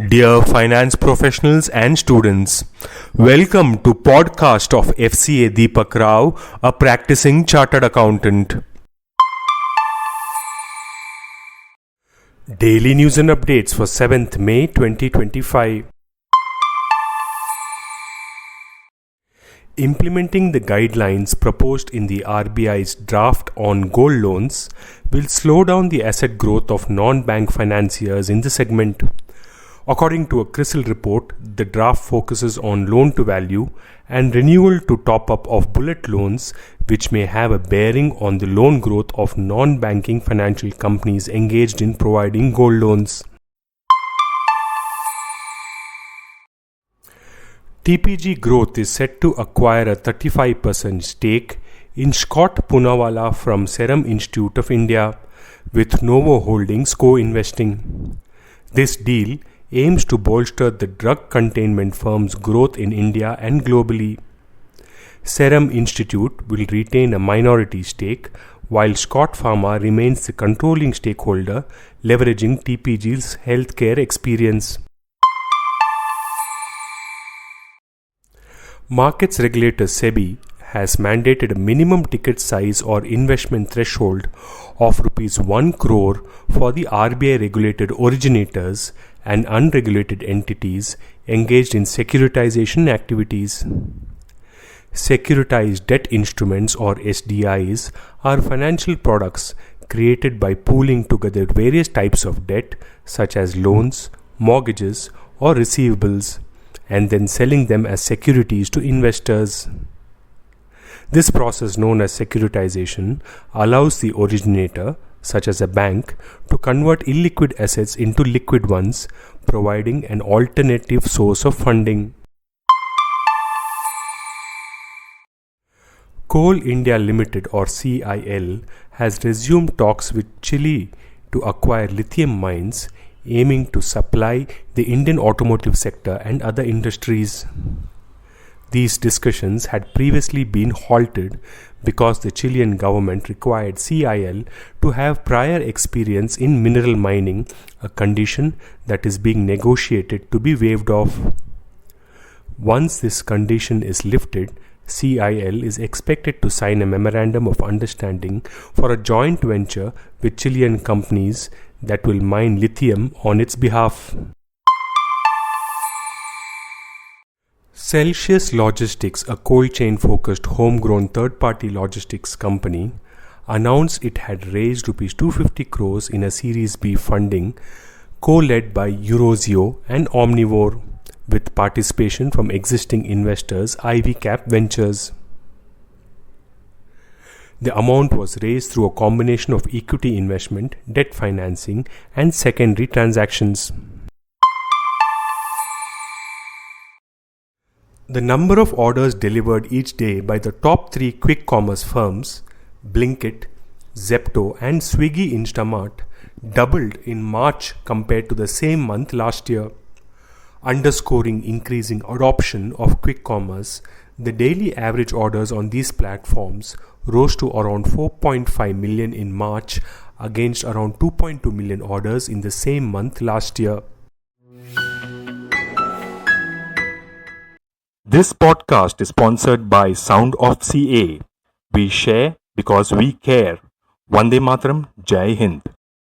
Dear finance professionals and students, welcome to podcast of Fca Deepak Rao, a practicing chartered accountant. Daily news and updates for 7th May 2025. Implementing the guidelines proposed in the RBI's draft on gold loans will slow down the asset growth of non-bank financiers in the segment. According to a Crisil report, the draft focuses on loan to value and renewal to top up of bullet loans, which may have a bearing on the loan growth of non-banking financial companies engaged in providing gold loans. TPG Growth is set to acquire a 35% stake in SCHOTT Poonawalla from Serum Institute of India, with Novo Holdings co-investing. This deal aims to bolster the drug containment firm's growth in India and globally. Serum Institute will retain a minority stake, while SCHOTT Pharma remains the controlling stakeholder, leveraging TPG's healthcare experience. Markets regulator SEBI has mandated a minimum ticket size or investment threshold of Rs 1 crore for the RBI regulated originators and unregulated entities engaged in securitization activities. Securitized debt instruments or SDIs are financial products created by pooling together various types of debt such as loans, mortgages or receivables, and then selling them as securities to investors. This process, known as securitization, allows the originator, such as a bank, to convert illiquid assets into liquid ones, providing an alternative source of funding. Coal India Limited or CIL has resumed talks with Chile to acquire lithium mines, aiming to supply the Indian automotive sector and other industries. These discussions had previously been halted because the Chilean government required CIL to have prior experience in mineral mining, a condition that is being negotiated to be waived off. Once this condition is lifted, CIL is expected to sign a memorandum of understanding for a joint venture with Chilean companies that will mine lithium on its behalf. Celsius Logistics, a cold chain focused homegrown third-party logistics company, announced it had raised Rs 250 crores in a Series B funding co-led by Eurozio and Omnivore, with participation from existing investors ICAI Ventures. The amount was raised through a combination of equity investment, debt financing, and secondary transactions. The number of orders delivered each day by the top 3 quick commerce firms, Blinkit, Zepto, and Swiggy Instamart, doubled in March compared to the same month last year. Underscoring increasing adoption of quick commerce, the daily average orders on these platforms rose to around 4.5 million in March against around 2.2 million orders in the same month last year. This podcast is sponsored by Sound of CA. We share because we care. Vande Mataram, Jai Hind.